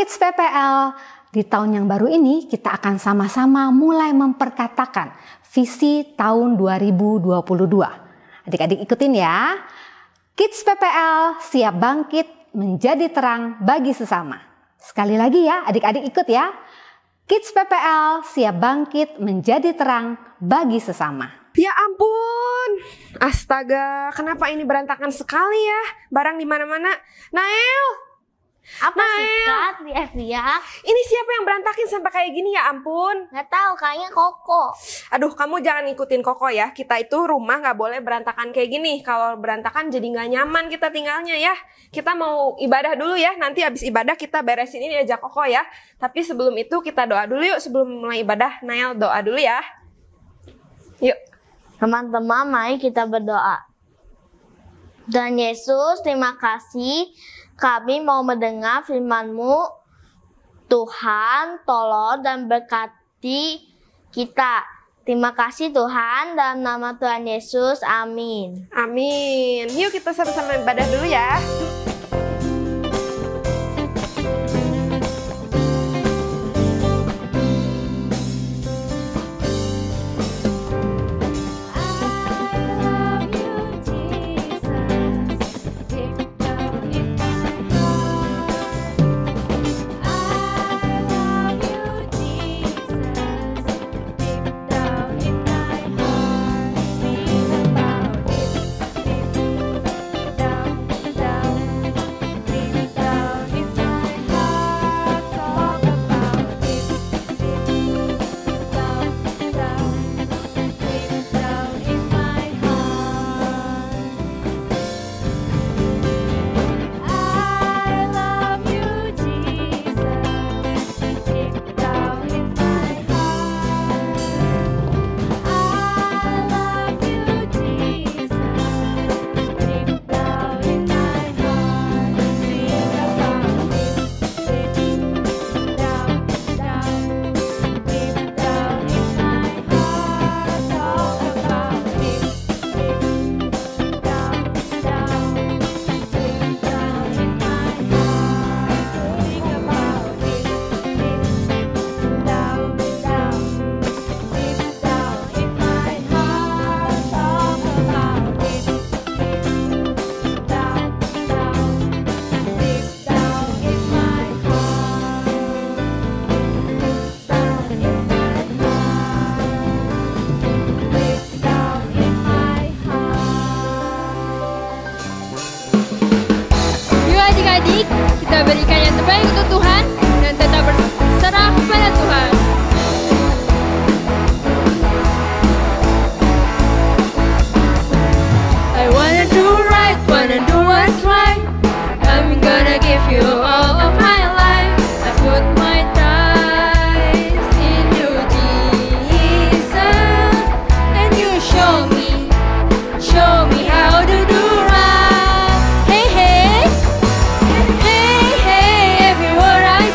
Kids PPL, di tahun yang baru ini kita akan sama-sama mulai memperkatakan visi tahun 2022. Adik-adik ikutin ya. Kids PPL siap bangkit menjadi terang bagi sesama. Sekali lagi ya, adik-adik ikut ya. Kids PPL siap bangkit menjadi terang bagi sesama. Ya ampun, astaga, kenapa ini berantakan sekali ya? Barang di mana-mana. Nael, Apa sih Kak, teriak-teriak? ini siapa yang berantakin sampai kayak gini ya ampun? Nggak tahu, kayaknya Koko. Aduh, kamu jangan ngikutin Koko ya. Kita itu rumah nggak boleh berantakan kayak gini. Kalau berantakan jadi nggak nyaman kita tinggalnya ya. Kita mau ibadah dulu ya. Nanti habis ibadah kita beresin ini aja Koko ya. Tapi sebelum itu kita doa dulu yuk. Sebelum mulai ibadah, Nael doa dulu ya. Yuk. Teman-teman, mari kita berdoa. Dan Yesus, terima kasih kami mau mendengar firman-Mu. Tuhan, tolong dan berkati kita. Terima kasih Tuhan, dalam nama Tuhan Yesus, amin. Amin. Yuk kita sama-sama ibadah dulu ya. Adik-adik, kita berikan yang terbaik untuk Tuhan dan tetap berserah kepada Tuhan. I wanna do right, wanna do what's right. I'm gonna give you all of my life. I put my trust in you, Jesus, and you show me how to do right. Hey, hey. Hey, hey, every word I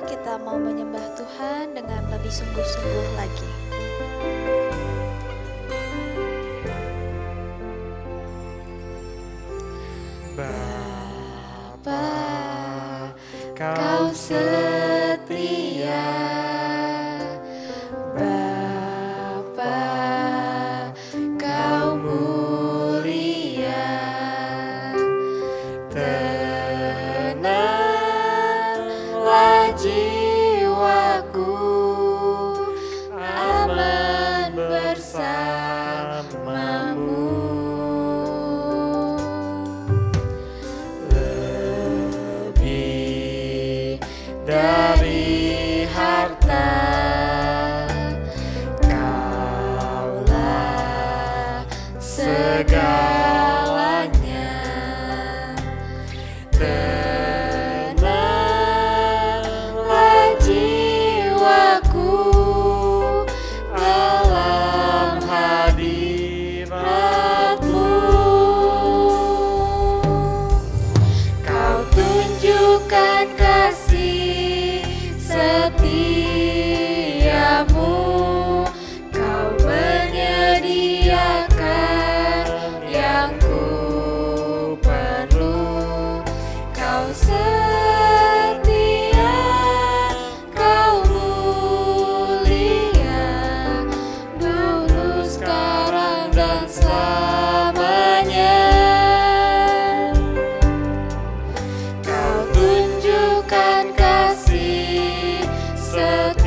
kita mau menyembah Tuhan dengan lebih sungguh-sungguh lagi. Bapa, Kau setia. Bapa, Kau mulia. Tenanglah jiwaku, aman bersamamu. Lebih dari harta, Kaulah segalanya. Tenanglah jiwaku dalam hadirat-Mu. Kau tunjukkan kasih setiamu, Kau menyediakan yang ku perlu. Kau setia, Kau mulia, dulu, sekarang, dan selamanya. Kau tunjukkan kasih setiamu,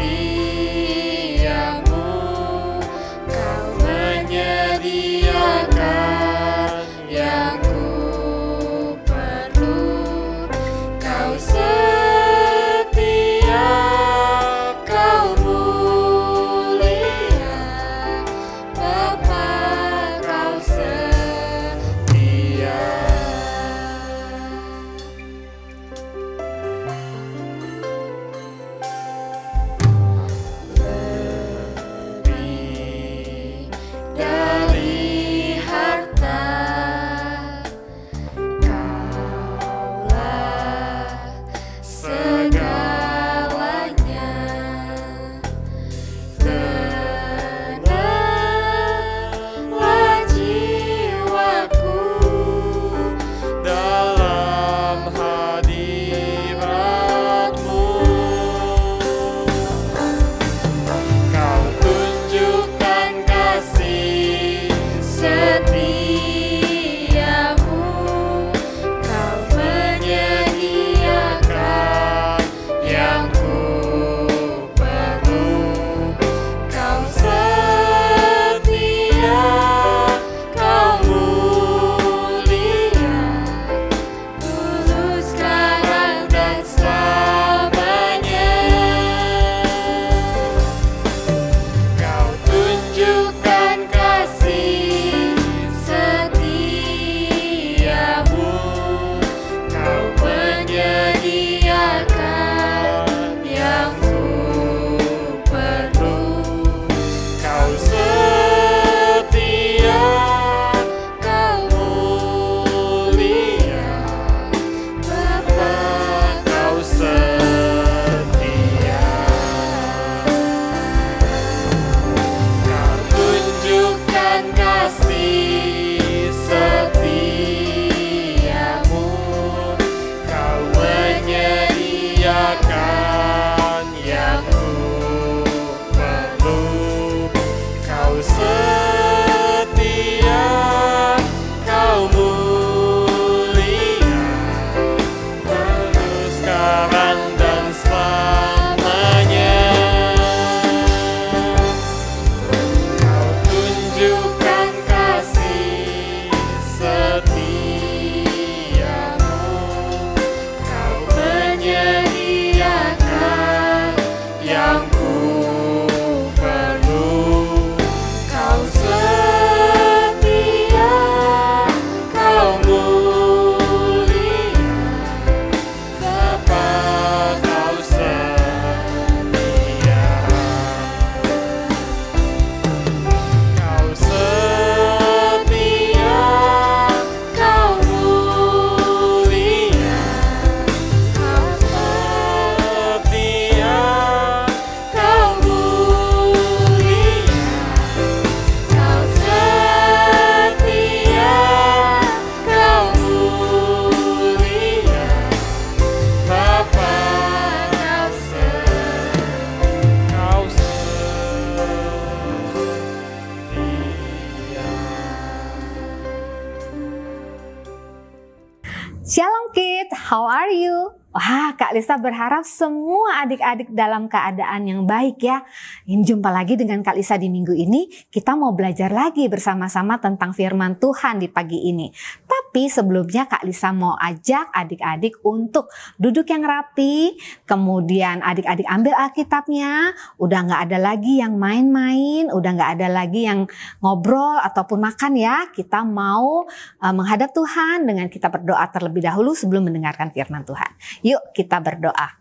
How are you? Wah, Kak Lisa berharap semua adik-adik dalam keadaan yang baik ya. Jumpa lagi dengan Kak Lisa di minggu ini. Kita mau belajar lagi bersama-sama tentang firman Tuhan di pagi ini. Tapi sebelumnya Kak Lisa mau ajak adik-adik untuk duduk yang rapi. Kemudian adik-adik ambil Alkitabnya. Udah nggak ada lagi yang main-main. Udah nggak ada lagi yang ngobrol ataupun makan ya. Kita mau menghadap Tuhan dengan kita berdoa terlebih dahulu sebelum mendengarkan firman Tuhan. Yuk kita berdoa.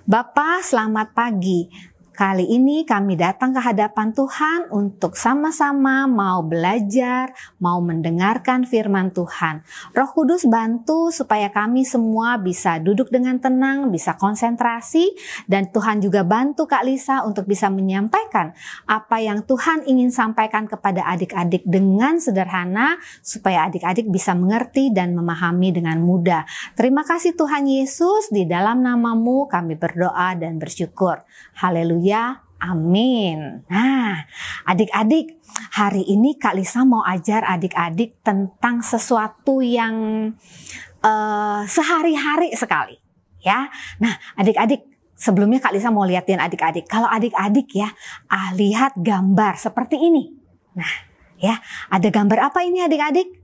Bapa, selamat pagi. Kali ini kami datang ke hadapan Tuhan untuk sama-sama mau belajar, mau mendengarkan firman Tuhan. Roh Kudus bantu supaya kami semua bisa duduk dengan tenang, bisa konsentrasi, dan Tuhan juga bantu Kak Lisa untuk bisa menyampaikan apa yang Tuhan ingin sampaikan kepada adik-adik dengan sederhana supaya adik-adik bisa mengerti dan memahami dengan mudah. Terima kasih Tuhan Yesus, di dalam nama-Mu kami berdoa dan bersyukur. Haleluya, amin. Nah, adik-adik, hari ini Kak Lisa mau ajar adik-adik tentang sesuatu yang sehari-hari sekali, ya. Nah, adik-adik, sebelumnya Kak Lisa mau liatin adik-adik. Kalau adik-adik ya, lihat gambar seperti ini. Nah, ya, ada gambar apa ini adik-adik?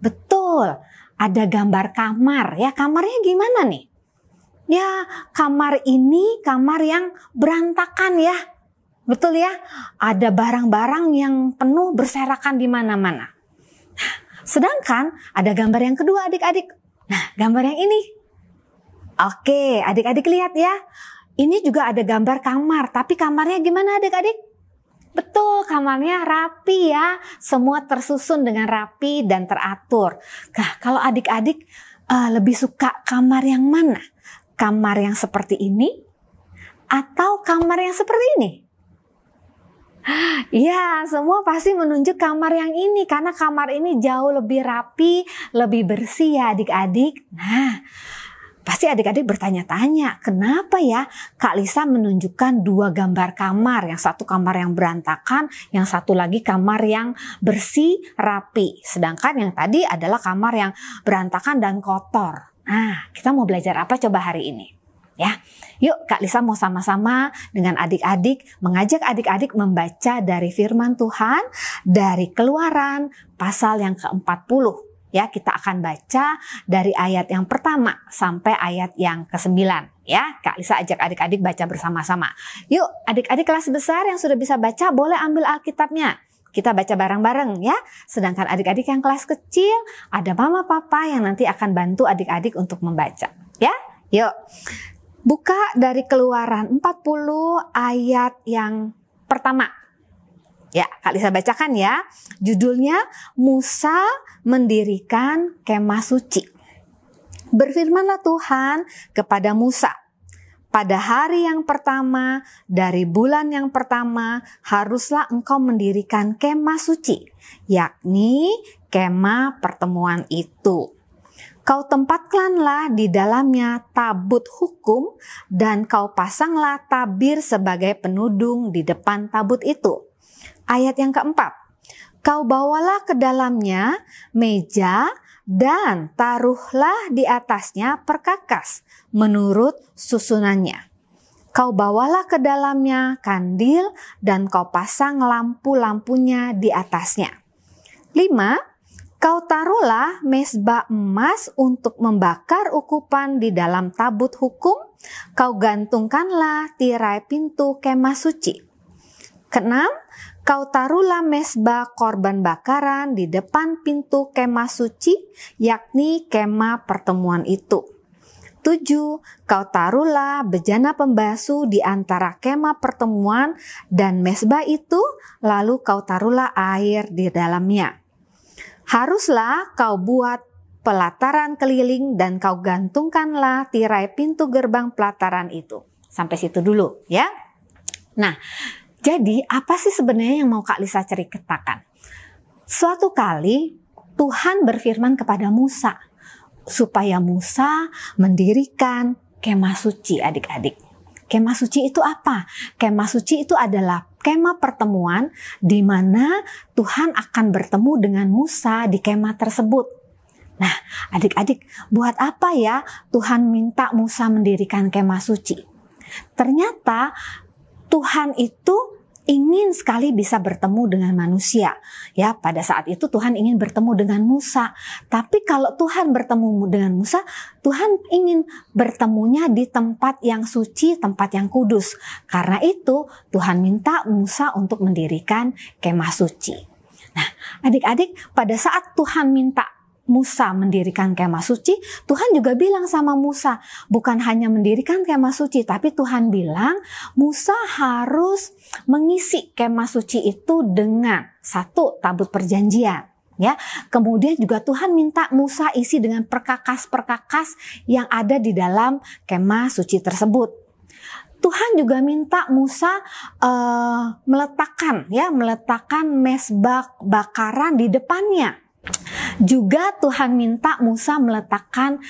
Betul, ada gambar kamar, ya. Kamarnya gimana nih? Ya, kamar ini kamar yang berantakan ya. Betul ya? Ada barang-barang yang penuh berserakan di mana-mana. Sedangkan ada gambar yang kedua adik-adik. Nah, gambar yang ini. Oke, adik-adik lihat ya. Ini juga ada gambar kamar, tapi kamarnya gimana adik-adik? Betul, kamarnya rapi ya. Semua tersusun dengan rapi dan teratur. Nah, kalau adik-adik lebih suka kamar yang mana? Kamar yang seperti ini atau kamar yang seperti ini? Ya, semua pasti menunjuk kamar yang ini karena kamar ini jauh lebih rapi, lebih bersih ya adik-adik. Nah, pasti adik-adik bertanya-tanya, kenapa ya Kak Lisa menunjukkan dua gambar kamar, yang satu kamar yang berantakan, yang satu lagi kamar yang bersih, rapi. Sedangkan yang tadi adalah kamar yang berantakan dan kotor. Nah, kita mau belajar apa coba hari ini? Ya, yuk Kak Lisa mau sama-sama dengan adik-adik mengajak adik-adik membaca dari firman Tuhan dari Keluaran pasal yang ke-40. Ya, kita akan baca dari ayat yang pertama sampai ayat yang ke-9. Ya, Kak Lisa ajak adik-adik baca bersama-sama. Yuk, adik-adik kelas besar yang sudah bisa baca boleh ambil Alkitabnya. Kita baca bareng-bareng ya. Sedangkan adik-adik yang kelas kecil, ada mama papa yang nanti akan bantu adik-adik untuk membaca. Ya, yuk. Buka dari Keluaran 40 ayat yang pertama. Ya, Kak Lisa bacakan ya. Judulnya Musa mendirikan kemah suci. Berfirmanlah Tuhan kepada Musa. Pada hari yang pertama dari bulan yang pertama haruslah engkau mendirikan kemah suci, yakni kemah pertemuan itu. Kau tempatkanlah di dalamnya tabut hukum dan kau pasanglah tabir sebagai penudung di depan tabut itu. Ayat yang keempat, kau bawalah ke dalamnya meja dan taruhlah di atasnya perkakas menurut susunannya. Kau bawalah ke dalamnya kandil dan kau pasang lampu-lampunya di atasnya. 5. Kau taruhlah mezbah emas untuk membakar ukupan di dalam tabut hukum. Kau gantungkanlah tirai pintu kemah suci. 6. Kau taruhlah mezbah korban bakaran di depan pintu kemah suci, yakni kemah pertemuan itu. 7. Kau taruhlah bejana pembasuh di antara kemah pertemuan dan mezbah itu, lalu kau taruhlah air di dalamnya. Haruslah kau buat pelataran keliling dan kau gantungkanlah tirai pintu gerbang pelataran itu. Sampai situ dulu ya. Nah, jadi apa sih sebenarnya yang mau Kak Lisa ceritakan? Suatu kali Tuhan berfirman kepada Musa supaya Musa mendirikan kemah suci adik-adik. Kemah suci itu apa? Kemah suci itu adalah kemah pertemuan di mana Tuhan akan bertemu dengan Musa di kemah tersebut. Nah, adik-adik, buat apa ya Tuhan minta Musa mendirikan kemah suci? Ternyata Tuhan itu ingin sekali bisa bertemu dengan manusia. Ya, pada saat itu Tuhan ingin bertemu dengan Musa. Tapi kalau Tuhan bertemu dengan Musa, Tuhan ingin bertemunya di tempat yang suci, tempat yang kudus. Karena itu Tuhan minta Musa untuk mendirikan kemah suci. Nah, adik-adik, pada saat Tuhan minta Musa mendirikan kemah suci, Tuhan juga bilang sama Musa, bukan hanya mendirikan kemah suci, tapi Tuhan bilang Musa harus mengisi kemah suci itu dengan 1 tabut perjanjian. Ya, kemudian juga Tuhan minta Musa isi dengan perkakas-perkakas yang ada di dalam kemah suci tersebut. Tuhan juga minta Musa meletakkan mezbah bakaran di depannya. Juga Tuhan minta Musa meletakkan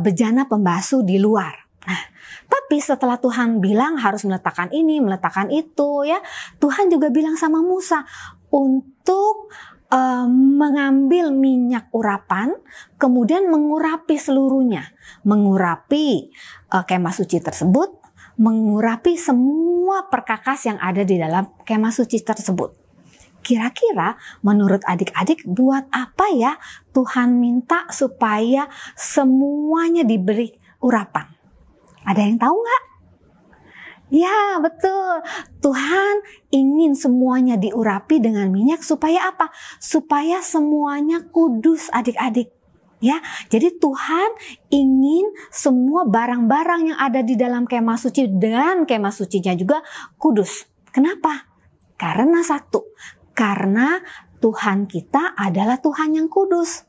bejana pembasuh di luar. Nah, tapi setelah Tuhan bilang harus meletakkan ini, meletakkan itu, ya, Tuhan juga bilang sama Musa untuk mengambil minyak urapan, kemudian mengurapi seluruhnya, mengurapi kemah suci tersebut, mengurapi semua perkakas yang ada di dalam kemah suci tersebut. Kira-kira menurut adik-adik buat apa ya Tuhan minta supaya semuanya diberi urapan? Ada yang tahu nggak? Ya, betul. Tuhan ingin semuanya diurapi dengan minyak supaya apa? Supaya semuanya kudus, adik-adik. Ya, jadi Tuhan ingin semua barang-barang yang ada di dalam kemah suci dan kemah sucinya juga kudus. Kenapa? Karena karena Tuhan kita adalah Tuhan yang kudus.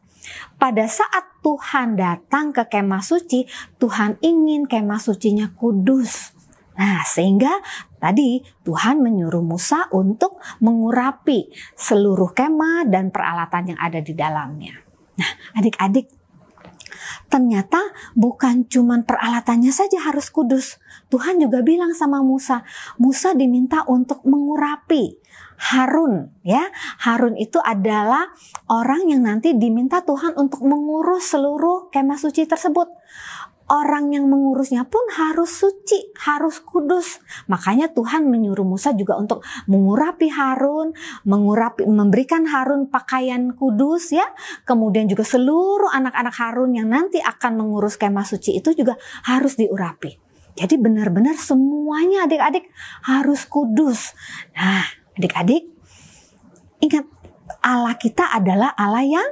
Pada saat Tuhan datang ke kemah suci, Tuhan ingin kemah sucinya kudus. Nah, sehingga tadi Tuhan menyuruh Musa untuk mengurapi seluruh kemah dan peralatan yang ada di dalamnya. Nah, adik-adik, ternyata bukan cuma peralatannya saja harus kudus. Tuhan juga bilang sama Musa, Musa diminta untuk mengurapi Harun, ya. Harun itu adalah orang yang nanti diminta Tuhan untuk mengurus seluruh kemah suci tersebut. Orang yang mengurusnya pun harus suci, harus kudus. Makanya Tuhan menyuruh Musa juga untuk mengurapi Harun, memberikan Harun pakaian kudus, ya. Kemudian juga seluruh anak-anak Harun yang nanti akan mengurus kemah suci itu juga harus diurapi. Jadi benar-benar semuanya adik-adik harus kudus. Nah, adik-adik, ingat Allah kita adalah Allah yang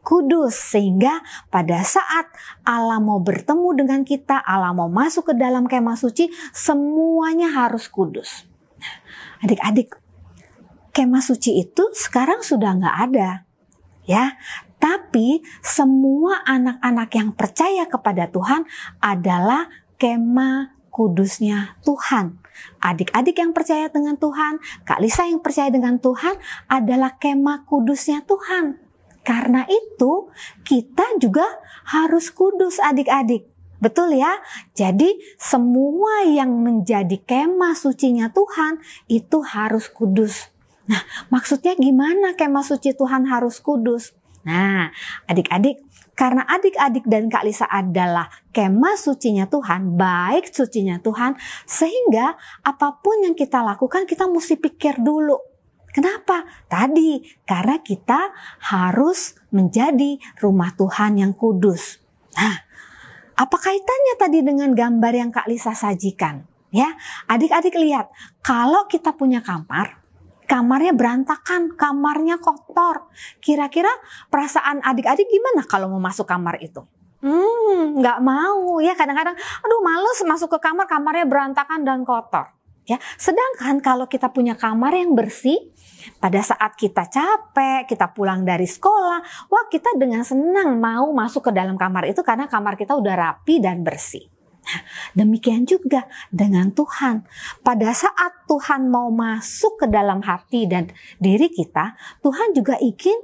kudus, sehingga pada saat Allah mau bertemu dengan kita, Allah mau masuk ke dalam kemah suci, semuanya harus kudus. Adik-adik, kemah suci itu sekarang sudah nggak ada, ya. Tapi semua anak-anak yang percaya kepada Tuhan adalah kemah kudusnya Tuhan. Adik-adik yang percaya dengan Tuhan, Kak Lisa yang percaya dengan Tuhan adalah kemah kudusnya Tuhan. Karena itu kita juga harus kudus, adik-adik. Betul ya? Jadi semua yang menjadi kemah sucinya Tuhan itu harus kudus. Nah, maksudnya gimana kemah suci Tuhan harus kudus? Nah, adik-adik, karena adik-adik dan Kak Lisa adalah kemah sucinya Tuhan, baik sucinya Tuhan, sehingga apapun yang kita lakukan kita mesti pikir dulu. Kenapa? Tadi, karena kita harus menjadi rumah Tuhan yang kudus. Nah, apa kaitannya tadi dengan gambar yang Kak Lisa sajikan? Ya, adik-adik lihat, kalau kita punya kamar, kamarnya berantakan, kamarnya kotor. Kira-kira perasaan adik-adik gimana kalau mau masuk kamar itu? Nggak mau ya, kadang-kadang aduh males masuk ke kamar, kamarnya berantakan dan kotor. Ya, sedangkan kalau kita punya kamar yang bersih, pada saat kita capek, kita pulang dari sekolah, wah kita dengan senang mau masuk ke dalam kamar itu karena kamar kita udah rapi dan bersih. Nah, demikian juga dengan Tuhan. Pada saat Tuhan mau masuk ke dalam hati dan diri kita, Tuhan juga ingin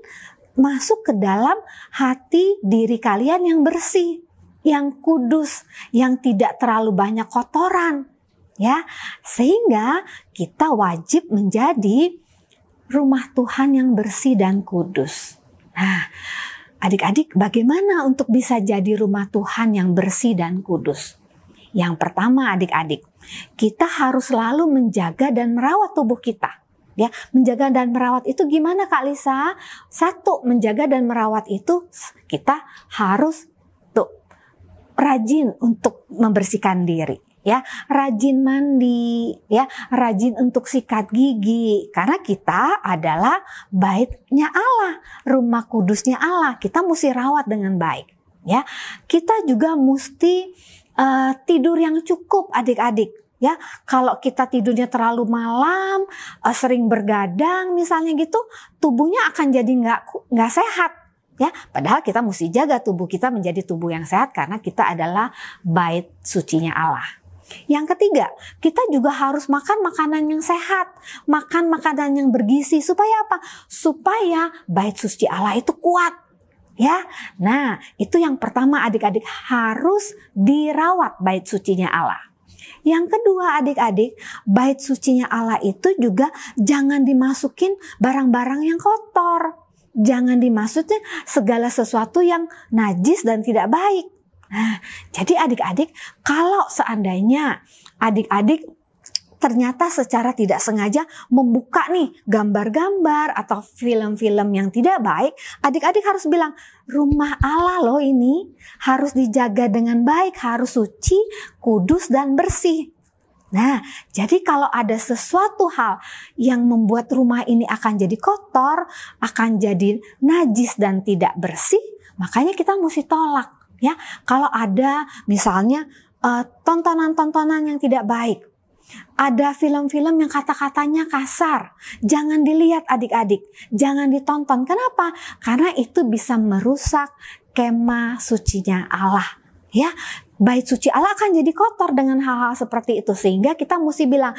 masuk ke dalam hati diri kalian yang bersih, yang kudus, yang tidak terlalu banyak kotoran. Ya, sehingga kita wajib menjadi rumah Tuhan yang bersih dan kudus. Nah, adik-adik, bagaimana untuk bisa jadi rumah Tuhan yang bersih dan kudus? Yang pertama adik-adik, kita harus selalu menjaga dan merawat tubuh kita. Ya, menjaga dan merawat itu gimana Kak Lisa? Satu, menjaga dan merawat itu kita harus rajin untuk membersihkan diri, ya, rajin mandi, ya, rajin untuk sikat gigi, karena kita adalah baitnya Allah, rumah kudusnya Allah, kita mesti rawat dengan baik, ya. Kita juga mesti tidur yang cukup adik-adik, ya. Kalau kita tidurnya terlalu malam, sering bergadang misalnya gitu, tubuhnya akan jadi nggak sehat. Ya, padahal kita mesti jaga tubuh kita menjadi tubuh yang sehat karena kita adalah bait sucinya Allah. Yang ketiga, kita juga harus makan makanan yang sehat, makan makanan yang bergizi. Supaya apa? Supaya bait suci Allah itu kuat. Ya, nah itu yang pertama adik-adik, harus dirawat bait sucinya Allah. Yang kedua adik-adik, bait sucinya Allah itu juga jangan dimasukin barang-barang yang kotor. Jangan dimasukin segala sesuatu yang najis dan tidak baik. Nah, jadi adik-adik, kalau seandainya adik-adik ternyata secara tidak sengaja membuka nih gambar-gambar atau film-film yang tidak baik, adik-adik harus bilang, rumah Allah loh ini harus dijaga dengan baik, harus suci, kudus, dan bersih. Nah, jadi kalau ada sesuatu hal yang membuat rumah ini akan jadi kotor, akan jadi najis dan tidak bersih, makanya kita mesti tolak, ya. Kalau ada misalnya tontonan-tontonan yang tidak baik, ada film-film yang kata-katanya kasar, jangan dilihat adik-adik, jangan ditonton. Kenapa? Karena itu bisa merusak kemah sucinya Allah, ya. Bait suci Allah akan jadi kotor dengan hal-hal seperti itu. Sehingga kita mesti bilang,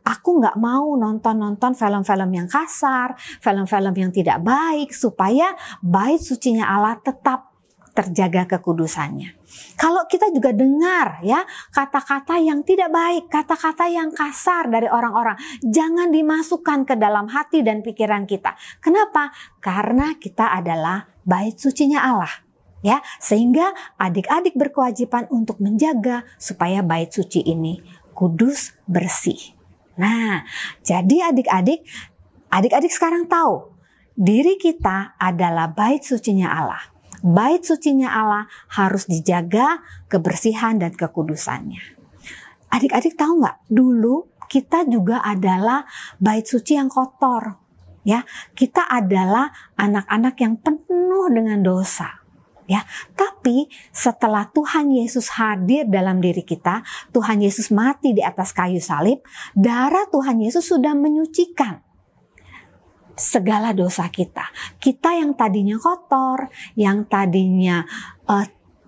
aku nggak mau nonton film-film yang kasar, film-film yang tidak baik, supaya bait sucinya Allah tetap terjaga kekudusannya. Kalau kita juga dengar ya kata-kata yang tidak baik, kata-kata yang kasar dari orang-orang, jangan dimasukkan ke dalam hati dan pikiran kita. Kenapa? Karena kita adalah bait sucinya Allah. Ya, sehingga adik-adik berkewajiban untuk menjaga supaya bait suci ini kudus, bersih. Nah, jadi adik-adik sekarang tahu diri kita adalah bait sucinya Allah. Bait sucinya Allah harus dijaga kebersihan dan kekudusannya. Adik-adik tahu nggak? Dulu kita juga adalah bait suci yang kotor. Ya, kita adalah anak-anak yang penuh dengan dosa. Ya, tapi setelah Tuhan Yesus hadir dalam diri kita, Tuhan Yesus mati di atas kayu salib, darah Tuhan Yesus sudah menyucikan segala dosa kita. Kita yang tadinya kotor, yang tadinya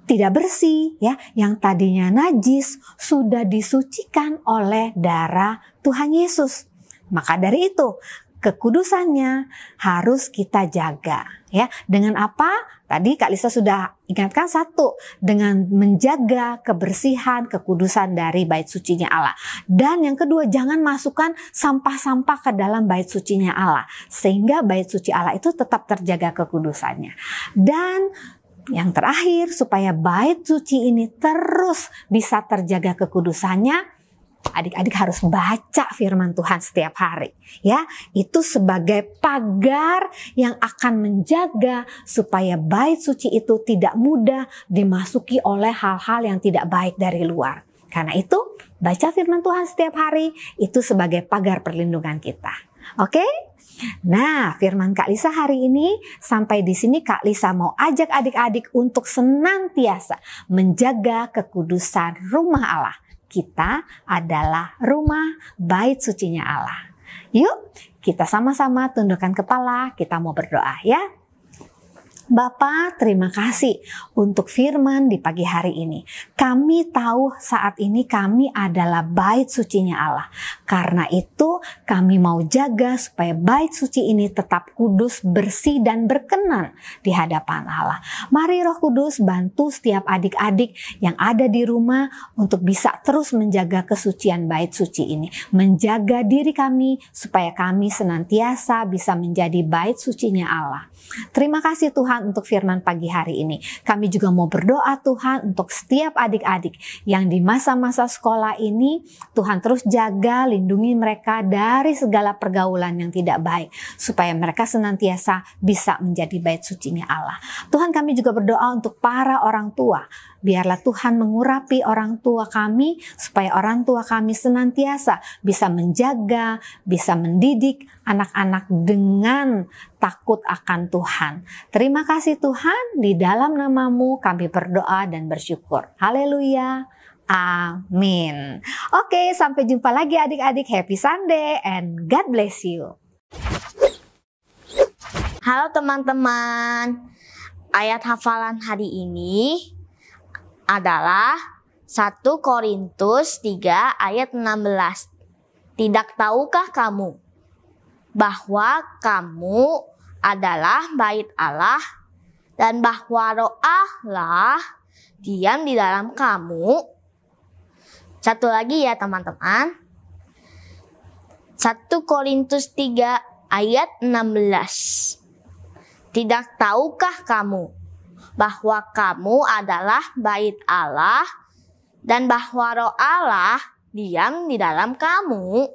tidak bersih, ya, yang tadinya najis, sudah disucikan oleh darah Tuhan Yesus. Maka dari itu, kekudusannya harus kita jaga, ya. Dengan apa? Tadi Kak Lisa sudah ingatkan, satu, dengan menjaga kebersihan, kekudusan dari bait sucinya Allah. Dan yang kedua, jangan masukkan sampah-sampah ke dalam bait sucinya Allah, sehingga bait suci Allah itu tetap terjaga kekudusannya. Dan yang terakhir, supaya bait suci ini terus bisa terjaga kekudusannya, adik-adik harus baca firman Tuhan setiap hari, ya. Itu sebagai pagar yang akan menjaga supaya bait suci itu tidak mudah dimasuki oleh hal-hal yang tidak baik dari luar. Karena itu, baca firman Tuhan setiap hari itu sebagai pagar perlindungan kita. Oke? Nah, firman Kak Lisa hari ini sampai di sini. Kak Lisa mau ajak adik-adik untuk senantiasa menjaga kekudusan rumah Allah. Kita adalah rumah bait sucinya Allah. Yuk, kita sama-sama tundukkan kepala, kita mau berdoa ya. Bapa, terima kasih untuk firman di pagi hari ini. Kami tahu saat ini kami adalah bait sucinya Allah. Karena itu kami mau jaga supaya bait suci ini tetap kudus, bersih, dan berkenan di hadapan Allah. Mari Roh Kudus bantu setiap adik-adik yang ada di rumah untuk bisa terus menjaga kesucian bait suci ini. Menjaga diri kami supaya kami senantiasa bisa menjadi bait sucinya Allah. Terima kasih Tuhan untuk firman pagi hari ini. Kami juga mau berdoa Tuhan untuk setiap adik-adik yang di masa-masa sekolah ini, Tuhan terus jaga, lindungi mereka dari segala pergaulan yang tidak baik, supaya mereka senantiasa bisa menjadi bait sucinya Allah. Tuhan, kami juga berdoa untuk para orang tua. Biarlah Tuhan mengurapi orang tua kami, supaya orang tua kami senantiasa bisa menjaga, bisa mendidik anak-anak dengan takut akan Tuhan. Terima kasih Tuhan, di dalam nama-Mu kami berdoa dan bersyukur. Haleluya. Amin. Oke, sampai jumpa lagi adik-adik. Happy Sunday and God bless you. Halo teman-teman. Ayat hafalan hari ini adalah 1 Korintus 3 ayat 16. Tidak tahukah kamu bahwa kamu adalah bait Allah dan bahwa Roh Allah diam di dalam kamu? Satu lagi ya teman-teman. 1 Korintus 3 ayat 16. Tidak tahukah kamu bahwa kamu adalah bait Allah dan bahwa Roh Allah diam di dalam kamu?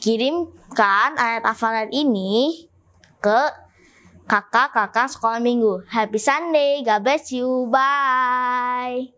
Kirimkan ayat hafalan ini ke kakak-kakak sekolah minggu. Happy Sunday, God bless you, bye.